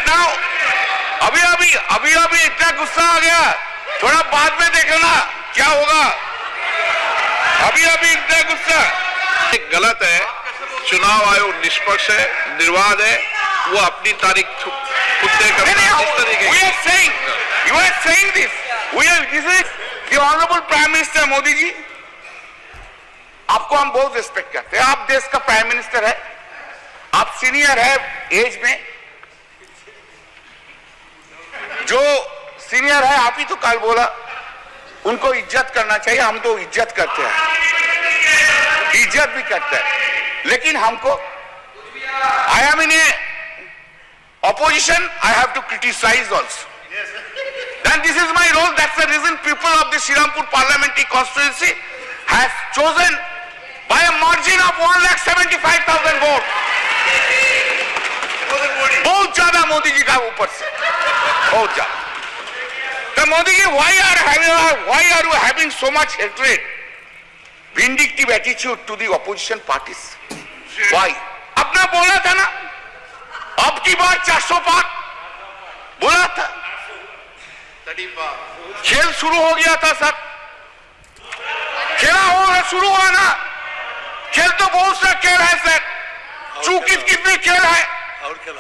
Now अभी इतना गुस्सा आ गया, थोड़ा बाद में देखना क्या होगा। अभी इतना गुस्सा गलत है। चुनाव आयोग निष्पक्ष है, निर्वाध है, वो अपनी तारीख खुद तय करता है। इस तरीके you are saying this is the honorable Prime Minister Modi ji, आपको हम बहुत रिस्पेक्ट करते हैं। आप देश का प्राइम मिनिस्टर है, आप सीनियर है एज में, जो सीनियर है आप ही तो कल बोला उनको इज्जत करना चाहिए। हम तो इज्जत करते हैं, इज्जत भी करते हैं, लेकिन हमको I am in A opposition, I have to criticize also. Then this is my role. That's the reason people of the Shrirampur parliamentary constituency has chosen by a margin of 1,75,000 votes. बहुत ज्यादा मोदी जी का ऊपर से, बहुत ज्यादा। तो Modi ji, why are you having so much hatred, vindictive attitude to the opposition parties? Why? अपना बोला था ना, अब की बार 400 पार बोला था, खेल शुरू हो गया था सर, खेला हो शुरू हुआ ना, खेल तो बहुत सा खेल है सर। चू कित में खेल है,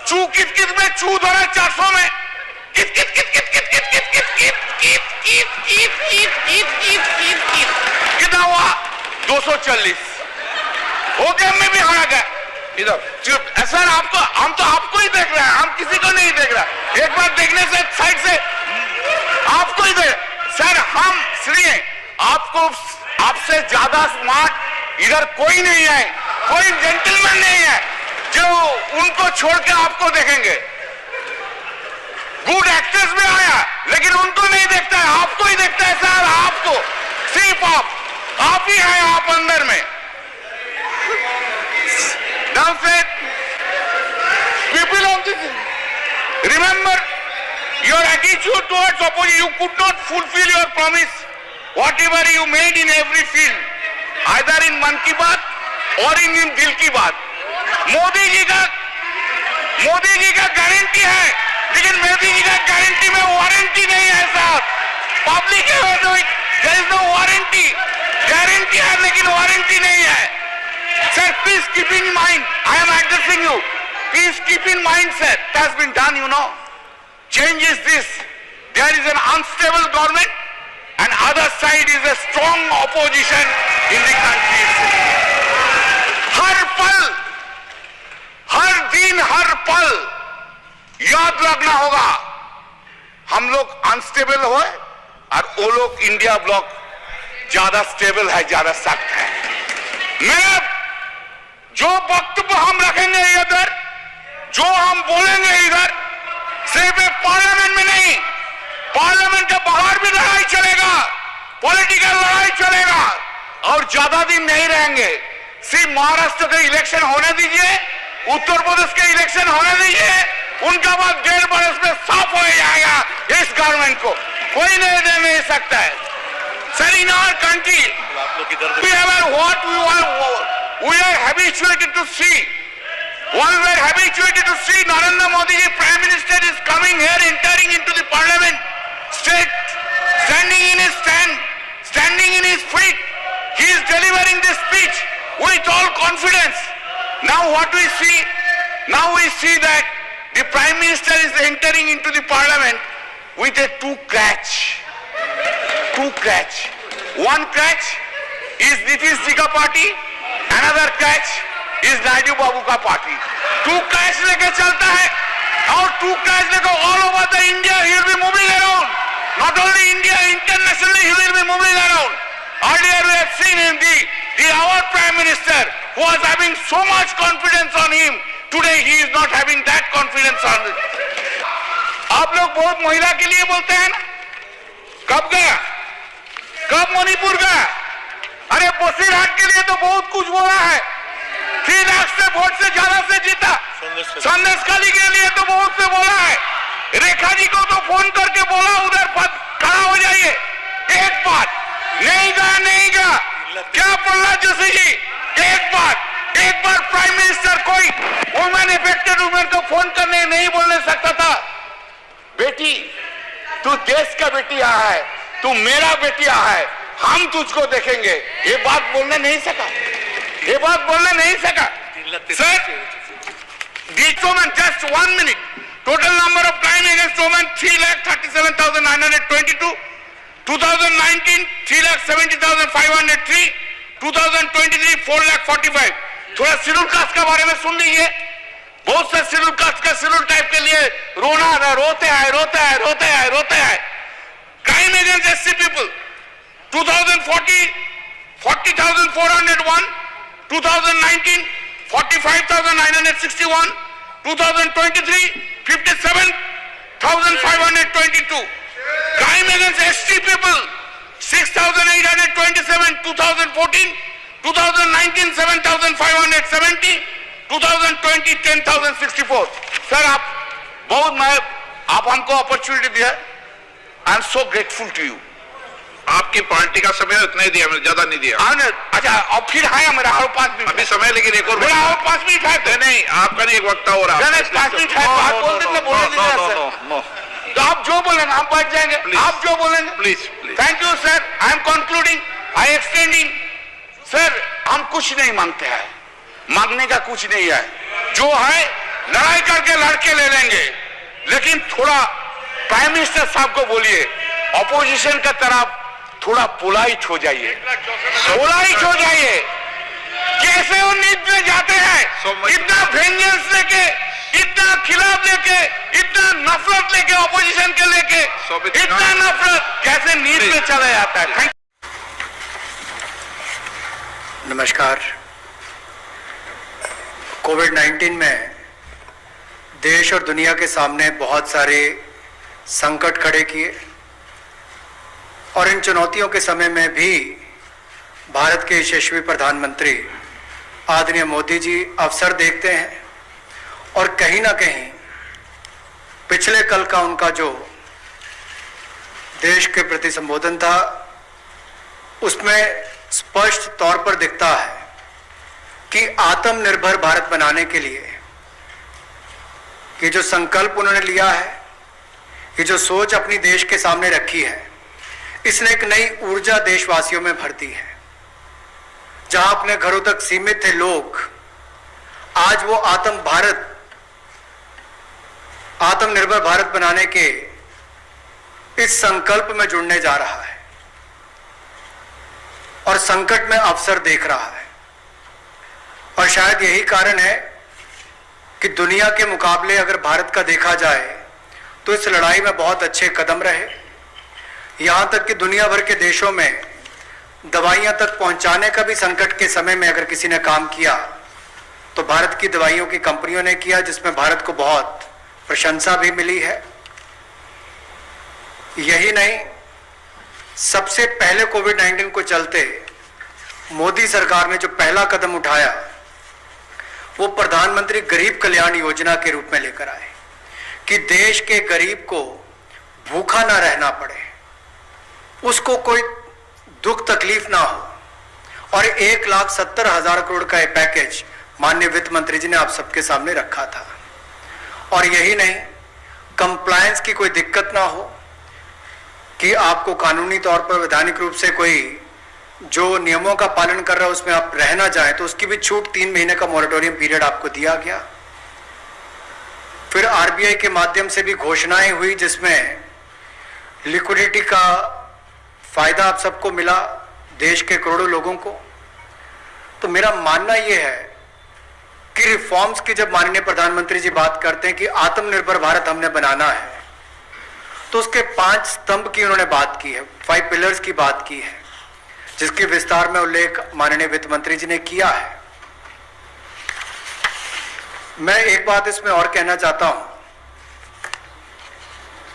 चू कित में चू धरा 400 में, कित कित कित कित कित कित कित कित कित कित कित कित कित कित कित कित कितना हुआ 240 हो गया, मैं भी हारा गया इधर। सर आपको, हम तो आपको ही देख रहे हैं, हम किसी को नहीं देख रहे। एक बार देखने से साइड से आपको ही देख सर, हम सुनिए, आपको आपसे ज्यादा स्मार्ट इधर कोई नहीं है, कोई जेंटलमैन नहीं है जो उनको छोड़ के आपको देखेंगे। गुड एक्टर्स में आया लेकिन उनको नहीं देखता है, आपको ही देखता है सर। आपको सिर्फ आप ही हैं, आप अंदर में। Now said, people of this, remember your attitude towards opposition. You could not fulfill your promise, whatever you made in every field, either in मन की बात और in दिल की बात। मोदी जी का गारंटी है, लेकिन मोदी जी का गारंटी में वारंटी नहीं है साहब। पब्लिक है, there is no warranty, guarantee है लेकिन वारंटी नहीं है। Sir, please keep in mind, I am addressing you. Please keep in mind, sir, it has been done, you know. Change is this. There is an unstable government and other side is a strong opposition in the country. हर पल, हर दिन, हर पल याद रखना होगा, हम लोग unstable हो और वो लोग इंडिया ब्लॉक ज्यादा स्टेबल है, ज्यादा सख्त है। मैं जो वक्तव्य हम रखेंगे इधर, जो हम बोलेंगे इधर, सिर्फ पार्लियामेंट में नहीं, पार्लियामेंट के बाहर भी लड़ाई चलेगा, पॉलिटिकल लड़ाई चलेगा और ज्यादा दिन नहीं रहेंगे। सिर्फ महाराष्ट्र के इलेक्शन होने दीजिए, उत्तर प्रदेश के इलेक्शन होने दीजिए, उनका बाद 1.5 बरस में साफ हो जाएगा इस गवर्नमेंट को, कोई नहीं दे नहीं सकता है। Sir, in our country we have what we are habituated to see. What we are habituated to see, Narendra Modi ji, Prime Minister, is coming here, entering into the Parliament, standing in his stand, standing in his feet. He is delivering this speech with all confidence. Now what we see? Now we see that the Prime Minister is entering into the Parliament with a two crutch. One crutch is Nitish ji ka party. Another catch is Naidu Babu का party. 2 catch लेके चलता है और 2 catch लेके all over the India he will be moving around. Not only India, internationally he will be moving around. Earlier we have seen him, our Prime Minister who was having so much confidence on him. Today he is not having that confidence on him. आप लोग बहुत महिला के लिए बोलते हैं ना, कब गया, कब मणिपुर गया? अरे बसीरहाट के लिए तो बहुत कुछ बोला है, 3 लाख से वोट से ज्यादा से जीता। संदेशखाली के लिए तो बहुत से बोला है, रेखा जी को तो फोन करके बोला उधर खड़ा हो जाइए। एक बात नहीं गया, क्या प्रहलाद जोशी जी, एक बात एक बार प्राइम मिनिस्टर कोई वुमेन इफेक्टेड वुमेन को फोन करने नहीं बोलने सकता था, बेटी तू देश का बेटी यहाँ है, तू मेरा बेटी यहाँ है, हम तुझको देखेंगे, ये बात बोलने नहीं सका, ये बात बोलने नहीं सका। Sir, these women, just 1 minute, total number of crime against women 3,37,922, 2019 3,70,503, 2023 4,45,000। थोड़ा शेड्यूल कास्ट के बारे में सुन लीजिए, बहुत से शेड्यूल कास्ट का शेड्यूल टाइप के लिए रोना रोते हैं। Crime against SC people 2040 40,401, 2019 45,961, 2023 57,522. Crime against ST people 6,827, 2014 2019 7,570, 2020 10,064। Sir आप हमको अपॉर्चुनिटी दिया, I am so grateful to you. आपकी पार्टी का समय उतना ही दिया, मैंने ज्यादा नहीं दिया। अच्छा, अब फिर है मेरा और 5 मिनट अभी समय, लेकिन एक और मेरा और 5 मिनट है। नहीं, आपका नहीं, एक वक्त और आप 5 मिनट है, बात बोल देते बोले दीजिए। तो आप जो बोलेंगे हम बैठ जाएंगे, आप जो बोलेंगे please. Thank you sir, I am concluding, I extending. Sir, हम कुछ नहीं मांगते हैं, मांगने का कुछ नहीं है, जो है लड़ाई करके लड़के ले लेंगे, लेकिन थोड़ा प्राइम मिनिस्टर साहब को बोलिए ऑपोजिशन का तरफ थोड़ा पोलाइट हो जाइए, पोलाइट हो जाइए। कैसे वो नींद में जाते हैं, इतना वेंजेंस लेके, इतना खिलाफ लेके, इतना नफरत लेके, ऑपोजिशन के लेके इतना नफरत कैसे नींद में चला जाता है। नमस्कार। कोविड-19 में देश और दुनिया के सामने बहुत सारे संकट खड़े किए और इन चुनौतियों के समय में भी भारत के यशस्वी प्रधानमंत्री आदरणीय मोदी जी अवसर देखते हैं और कहीं ना कहीं पिछले कल का उनका जो देश के प्रति संबोधन था उसमें स्पष्ट तौर पर दिखता है कि आत्मनिर्भर भारत बनाने के लिए ये जो संकल्प उन्होंने लिया है, ये जो सोच अपनी देश के सामने रखी है, इसने एक नई ऊर्जा देशवासियों में भर दी है। जहां अपने घरों तक सीमित थे लोग, आज वो आत्मनिर्भर भारत बनाने के इस संकल्प में जुड़ने जा रहा है और संकट में अवसर देख रहा है। और शायद यही कारण है कि दुनिया के मुकाबले अगर भारत का देखा जाए तो इस लड़ाई में बहुत अच्छे कदम रहे। यहां तक कि दुनिया भर के देशों में दवाइयां तक पहुंचाने का भी संकट के समय में अगर किसी ने काम किया तो भारत की दवाइयों की कंपनियों ने किया, जिसमें भारत को बहुत प्रशंसा भी मिली है। यही नहीं, सबसे पहले कोविड-19 को चलते मोदी सरकार ने जो पहला कदम उठाया वो प्रधानमंत्री गरीब कल्याण योजना के रूप में लेकर आए कि देश के गरीब को भूखा ना रहना पड़े, उसको कोई दुख तकलीफ ना हो। और 1,70,000 करोड़ का यह पैकेज माननीय वित्त मंत्री जी ने आप सबके सामने रखा था। और यही नहीं, कंप्लायंस की कोई दिक्कत ना हो कि आपको कानूनी तौर पर वैधानिक रूप से कोई जो नियमों का पालन कर रहा है उसमें आप रहना चाहें तो उसकी भी छूट 3 महीने का मॉरेटोरियम पीरियड आपको दिया गया। फिर आरबीआई के माध्यम से भी घोषणाएं हुई जिसमें लिक्विडिटी का फायदा आप सबको मिला, देश के करोड़ों लोगों को। तो मेरा मानना यह है कि रिफॉर्म्स की जब माननीय प्रधानमंत्री जी बात करते हैं कि आत्मनिर्भर भारत हमने बनाना है, तो उसके 5 स्तंभ की उन्होंने बात की है, 5 पिलर्स की बात की है, जिसके विस्तार में उल्लेख माननीय वित्त मंत्री जी ने किया है। मैं एक बात इसमें और कहना चाहता हूं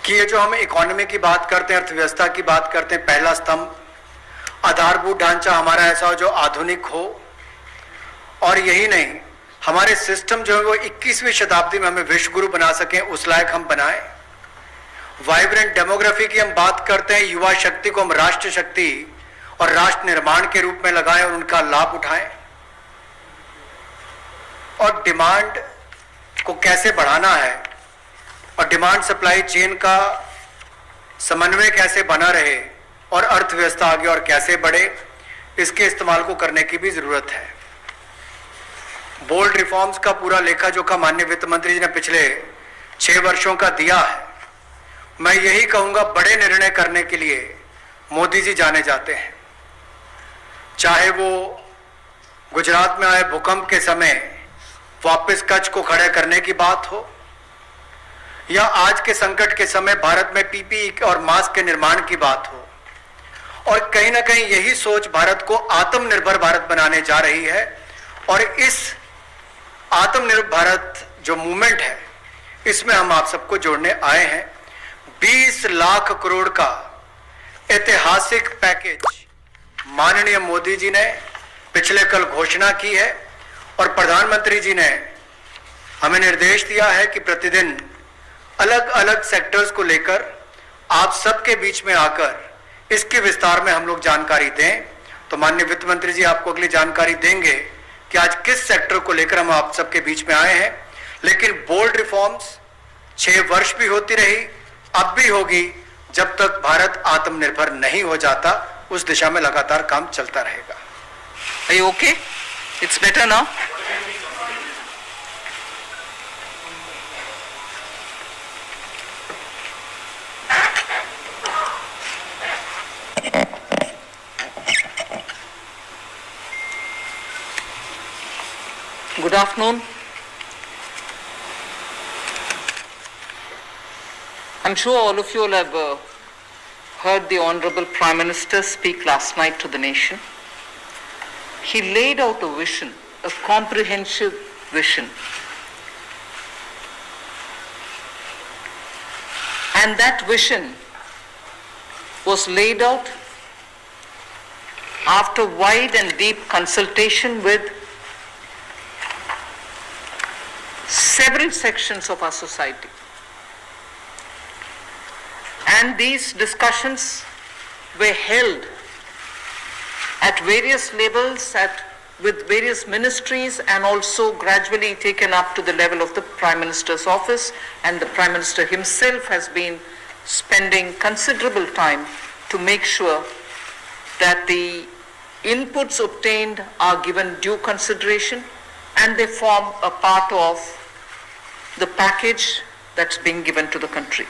कि ये जो हम इकोनॉमी की बात करते हैं, अर्थव्यवस्था की बात करते हैं, पहला स्तंभ आधारभूत ढांचा हमारा ऐसा हो जो आधुनिक हो। और यही नहीं, हमारे सिस्टम जो है वो 21वीं शताब्दी में हमें विश्व गुरु बना सकें, उस लायक हम बनाएं। वाइब्रेंट डेमोग्राफी की हम बात करते हैं, युवा शक्ति को हम राष्ट्र शक्ति और राष्ट्र निर्माण के रूप में लगाएं और उनका लाभ उठाएं। और डिमांड को कैसे बढ़ाना है और डिमांड सप्लाई चेन का समन्वय कैसे बना रहे और अर्थव्यवस्था आगे और कैसे बढ़े, इसके इस्तेमाल को करने की भी जरूरत है। बोल्ड रिफॉर्म्स का पूरा लेखा जोखा माननीय वित्त मंत्री जी ने पिछले 6 वर्षों का दिया है। मैं यही कहूंगा, बड़े निर्णय करने के लिए मोदी जी जाने जाते हैं। चाहे वो गुजरात में आए भूकंप के समय वापस कच्छ को खड़े करने की बात हो, या आज के संकट के समय भारत में पीपीई और मास्क के निर्माण की बात हो, और कहीं ना कहीं यही सोच भारत को आत्मनिर्भर भारत बनाने जा रही है। और इस आत्मनिर्भर भारत जो मूवमेंट है, इसमें हम आप सबको जोड़ने आए हैं। 20 लाख करोड़ का ऐतिहासिक पैकेज माननीय मोदी जी ने पिछले कल घोषणा की है और प्रधानमंत्री जी ने हमें निर्देश दिया है कि प्रतिदिन अलग अलग सेक्टर्स को लेकर आप सबके बीच में आकर इसके विस्तार में हम लोग जानकारी दें। तो माननीय वित्त मंत्री जी आपको अगली जानकारी देंगे कि आज किस सेक्टर को लेकर हम आप सबके बीच में आए हैं। लेकिन बोल्ड रिफॉर्म्स 6 वर्ष भी होती रही, अब भी होगी, जब तक भारत आत्मनिर्भर नहीं हो जाता। उस दिशा में लगातार काम चलता रहेगा। Are you okay? It's better now? Good afternoon. I'm sure all of you will have heard the Honorable Prime Minister speak last night to the nation. He laid out a vision, a comprehensive vision. And that vision was laid out after wide and deep consultation with several sections of our society. And these discussions were held at various levels, with various ministries, and also gradually taken up to the level of the Prime Minister's office, and the Prime Minister himself has been spending considerable time to make sure that the inputs obtained are given due consideration and they form a part of the package that's being given to the country.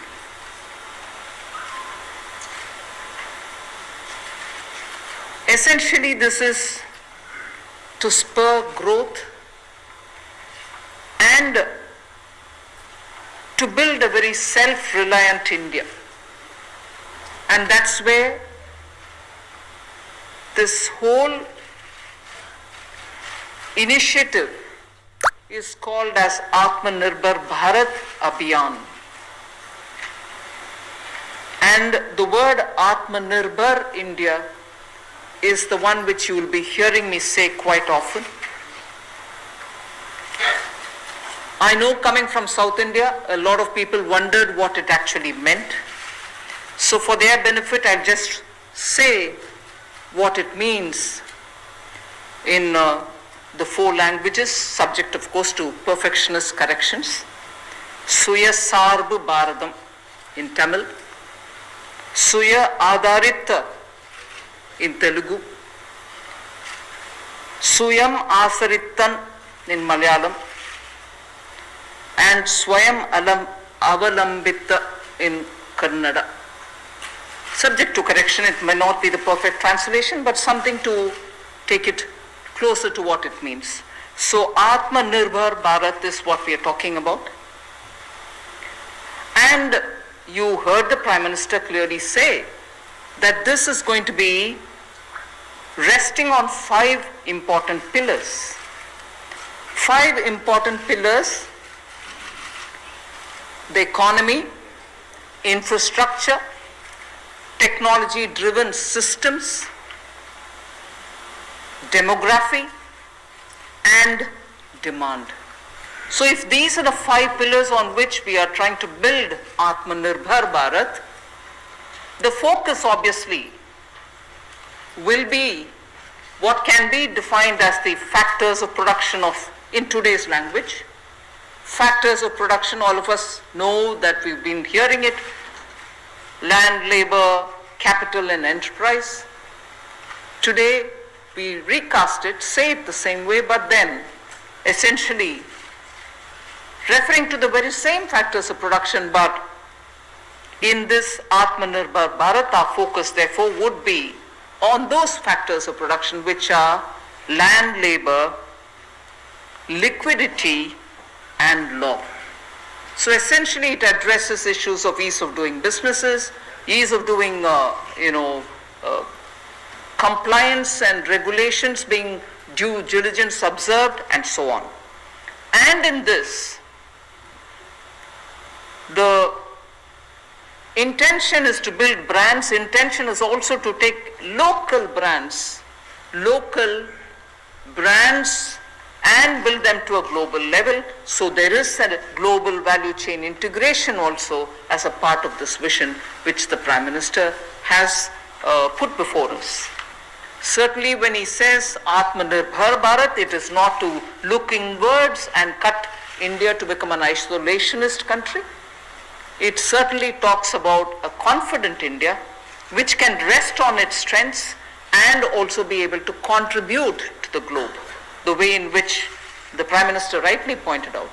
Essentially, this is to spur growth and to build a very self-reliant India. And that's where this whole initiative is called as Atmanirbhar Bharat Abhiyan. And the word Atmanirbhar India is the one which you will be hearing me say quite often. I know, coming from South India, a lot of people wondered what it actually meant. So for their benefit, I'll just say what it means in the 4 languages, subject of course to perfectionist corrections. Suya Sarbu Bharadam in Tamil, Suya Adharita in Telugu, Suyam Asarittan in Malayalam, and Swayam Avalambita in Kannada. Subject to correction, it may not be the perfect translation, but something to take it closer to what it means. So Atmanirbhar Bharat is what we are talking about. And you heard the Prime Minister clearly say that this is going to be resting on 5 important pillars. 5 important pillars: the economy, infrastructure, technology-driven systems, demography, and demand. So if these are the 5 pillars on which we are trying to build Atmanirbhar Bharat, the focus obviously will be what can be defined as the factors of production of in today's language. Factors of production, all of us know that we've been hearing it: land, labor, capital and enterprise. Today we recast it, say it the same way, but then essentially referring to the very same factors of production, but in this Atmanirbhar Bharat, our focus therefore would be on those factors of production which are land, labor, liquidity and law. So essentially it addresses issues of ease of doing businesses, ease of doing compliance and regulations being due diligence observed and so on. And in this, the intention is to build brands, intention is also to take local brands and build them to a global level. So there is a global value chain integration also as a part of this vision which the Prime Minister has put before us. Certainly when he says Atmanirbhar Bharat, it is not to look inwards and cut India to become an isolationist country. It certainly talks about a confident India which can rest on its strengths and also be able to contribute to the globe, the way in which the Prime Minister rightly pointed out.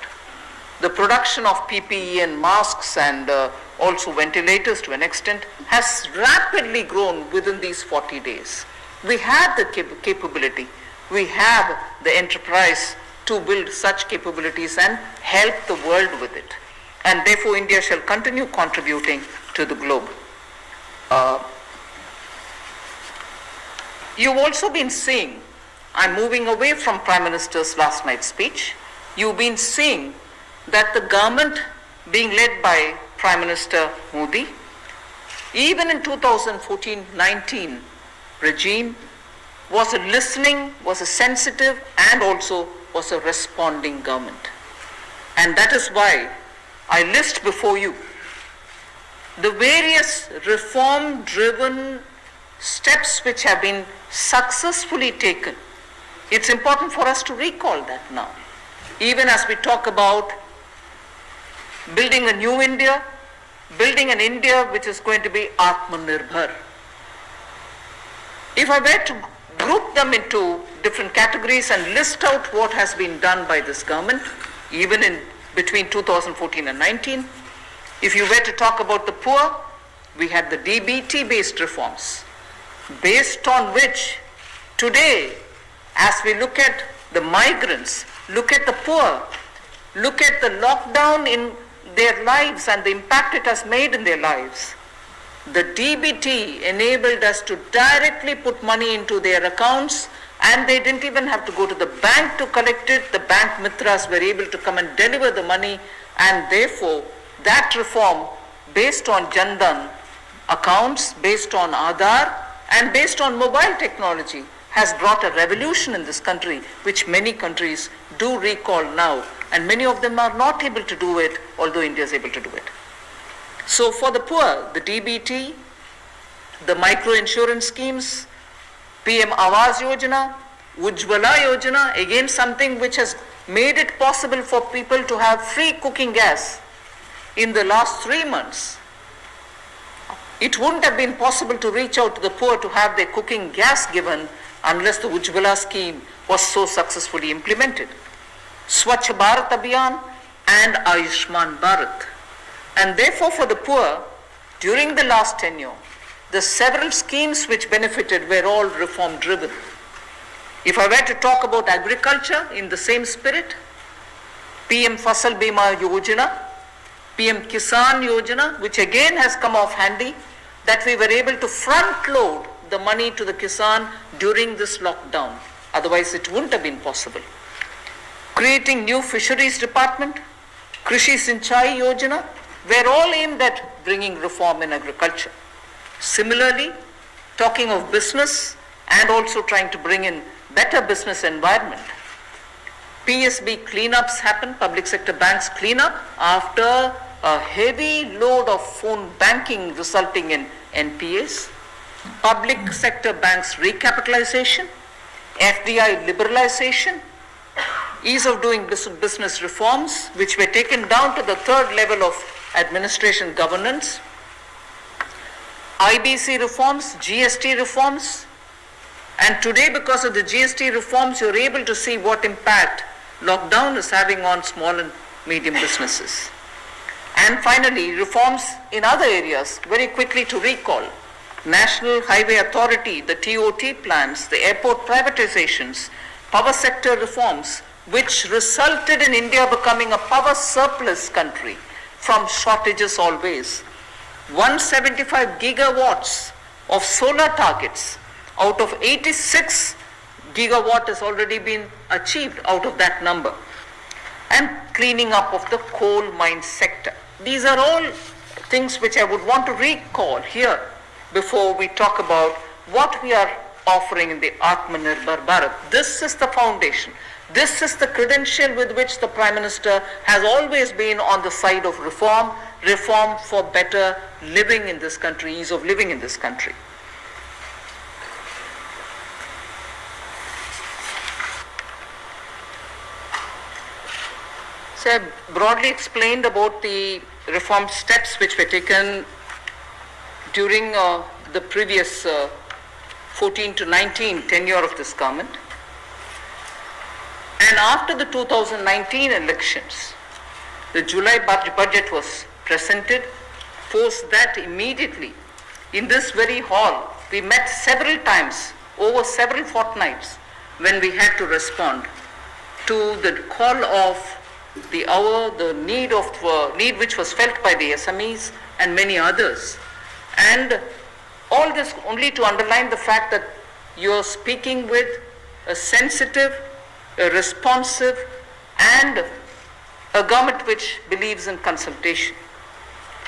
The production of PPE and masks and also ventilators to an extent has rapidly grown within these 40 days. We have the capability, we have the enterprise to build such capabilities and help the world with it. And therefore India shall continue contributing to the globe. You've also been seeing, I'm moving away from Prime Minister's last night's speech, you've been seeing that the government being led by Prime Minister Modi, even in 2014-19 regime, was a listening, was a sensitive and also was a responding government. And that is why I list before you the various reform-driven steps which have been successfully taken. It's important for us to recall that now. Even as we talk about building a new India, building an India which is going to be Atmanirbhar. If I were to group them into different categories and list out what has been done by this government, even in between 2014 and 19, if you were to talk about the poor, we had the DBT-based reforms, based on which today, as we look at the migrants, look at the poor, look at the lockdown in their lives and the impact it has made in their lives, the DBT enabled us to directly put money into their accounts, and they didn't even have to go to the bank to collect it. The bank mitras were able to come and deliver the money, and therefore that reform based on Jandan accounts, based on Aadhaar and based on mobile technology has brought a revolution in this country which many countries do recall now, and many of them are not able to do it, although India is able to do it. So for the poor, the DBT, the micro insurance schemes, PM Awas Yojana, Ujjwala Yojana, again something which has made it possible for people to have free cooking gas in the last 3 months. It wouldn't have been possible to reach out to the poor to have their cooking gas given unless the Ujjwala scheme was so successfully implemented. Swachh Bharat Abhiyan and Ayushman Bharat. And therefore for the poor, during the last tenure, the several schemes which benefited were all reform driven. If I were to talk about agriculture in the same spirit, PM Fasal Bima Yojana, PM Kisan Yojana, which again has come off handy, that we were able to front load the money to the Kisan during this lockdown. Otherwise it wouldn't have been possible. Creating new fisheries department, Krishi Sinchai Yojana, were all aimed at bringing reform in agriculture. Similarly, talking of business and also trying to bring in better business environment. PSB cleanups happen, public sector banks cleanup after a heavy load of phone banking resulting in NPAs. Public sector banks recapitalization, FDI liberalization, ease of doing business reforms, which were taken down to the third level of administration governance, IBC reforms, GST reforms, and today because of the GST reforms, you're able to see what impact lockdown is having on small and medium businesses. And finally, reforms in other areas, very quickly to recall. National Highway Authority, the TOT plans, the airport privatizations, power sector reforms, which resulted in India becoming a power surplus country from shortages always. 175 gigawatts of solar targets out of 86 gigawatt has already been achieved out of that number. And cleaning up of the coal mine sector. These are all things which I would want to recall here before we talk about what we are offering in the Atmanirbhar Bharat. This is the foundation. This is the credential with which the Prime Minister has always been on the side of reform, reform for better living in this country, ease of living in this country. So I broadly explained about the reform steps which were taken during the previous 14 to 19 tenure of this government. And after the 2019 elections, the July budget was presented. Post that, immediately in this very hall, we met several times over several fortnights when we had to respond to the call of the hour, the need which was felt by the SMEs and many others. And all this only to underline the fact that you're speaking with a sensitive, a responsive, and a government which believes in consultation.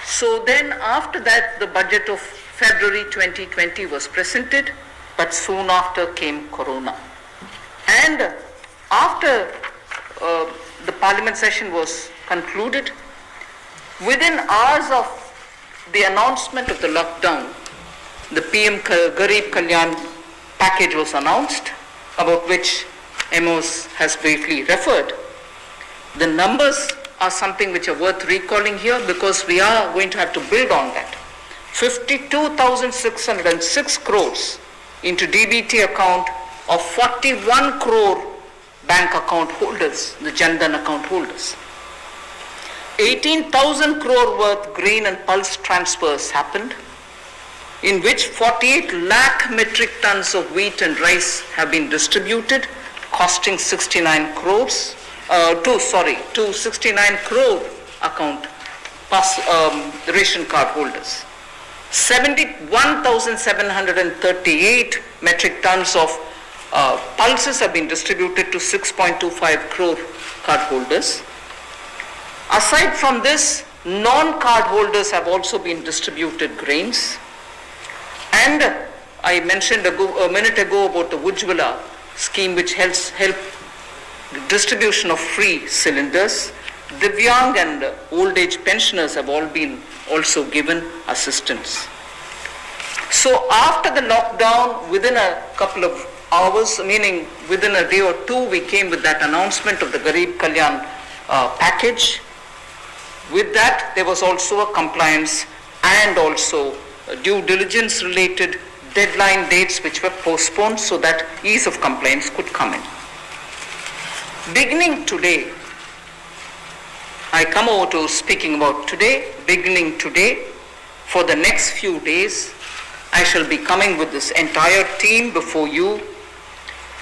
So then after that, the budget of February 2020 was presented, but soon after came Corona. And after the parliament session was concluded, within hours of the announcement of the lockdown, the PM Garib Kalyan package was announced, about which Amos has briefly referred. The numbers are something which are worth recalling here because we are going to have to build on that. 52,606 crores into DBT account of 41 crore bank account holders, the Jan Dhan account holders. 18,000 crore worth grain and pulse transfers happened, in which 48 lakh metric tons of wheat and rice have been distributed, costing 69 crores, to 69 crore account ration card holders. 71,738 metric tons of pulses have been distributed to 6.25 crore card holders. Aside from this, non-card holders have also been distributed grains. And I mentioned a minute ago about the Ujjwala scheme, which helps distribution of free cylinders. Divyang and old age pensioners have all been also given assistance. So after the lockdown, within a couple of hours, meaning within a day or two, we came with that announcement of the Garib Kalyan package. With that, there was also a compliance and also due diligence related deadline dates which were postponed so that ease of compliance could come in. Beginning today, I come over to speaking about today. Beginning today, for the next few days, I shall be coming with this entire team before you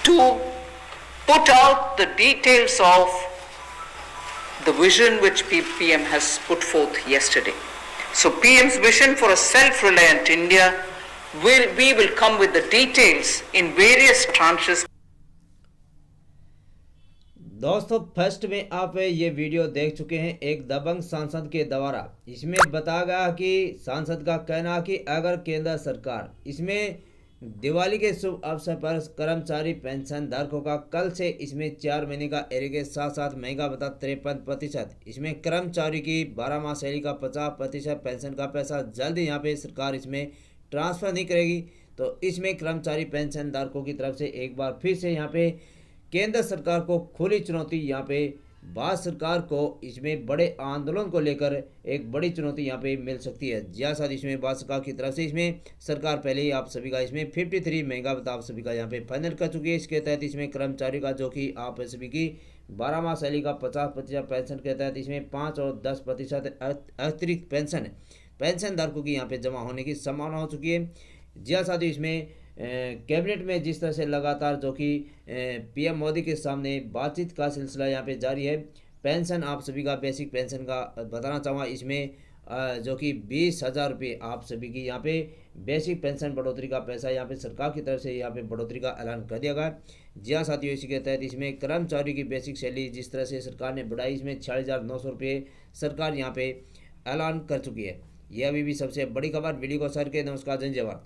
to put out the details of the vision which PM has put forth yesterday. So PM's vision for a self-reliant India, we will come with the details in various tranches. दोस्तों, first में आप ये video देख चुके हैं एक दबंग सांसद के द्वारा। इसमें बताया गया कि सांसद का कहना कि अगर केंद्र सरकार इसमें दिवाली के शुभ अवसर पर कर्मचारी पेंशन धारकों का कल से इसमें 4 महीने का एरिगेज साथ साथ महंगा बता 53%, इसमें कर्मचारी की 12 माह सैलरी का 50% पेंशन का पैसा जल्द यहाँ पे सरकार इसमें ट्रांसफ़र नहीं करेगी। तो इसमें कर्मचारी पेंशन धारकों की तरफ से एक बार फिर से यहाँ पे केंद्र सरकार को खुली चुनौती। यहाँ पे भारत सरकार को इसमें बड़े आंदोलन को लेकर एक बड़ी चुनौती यहाँ पे मिल सकती है। जी हाँ साथ इसमें भारत सरकार की तरफ से इसमें सरकार पहले ही आप सभी का इसमें 53 महंगा भत्ता आप सभी का यहाँ पे फाइनल कर चुकी है। इसके तहत इसमें कर्मचारियों का जो कि आप सभी की 12 माह सैलरी का 50% पेंशन के तहत इसमें 5 और 10% अतिरिक्त पेंशन धारकों की यहाँ पे जमा होने की संभावना हो चुकी है। जी हाँ साथियों, इसमें कैबिनेट में जिस तरह से लगातार जो कि पीएम मोदी के सामने बातचीत का सिलसिला यहाँ पे जारी है। पेंशन आप सभी का बेसिक पेंशन का बताना चाहूँगा, इसमें जो कि 20,000 रुपये आप सभी की यहाँ पे बेसिक पेंशन बढ़ोतरी का पैसा यहाँ पे सरकार की तरफ से यहाँ पे बढ़ोतरी का ऐलान कर दिया गया। जी हाँ साथियों, इसी के तहत इसमें कर्मचारी की बेसिक सैलरी जिस तरह से सरकार ने बढ़ाई, इसमें 46,900 रुपये सरकार यहाँ पे ऐलान कर चुकी है। यह अभी भी सबसे बड़ी खबर। वीडियो को शेयर करें। नमस्कार, जय भारत।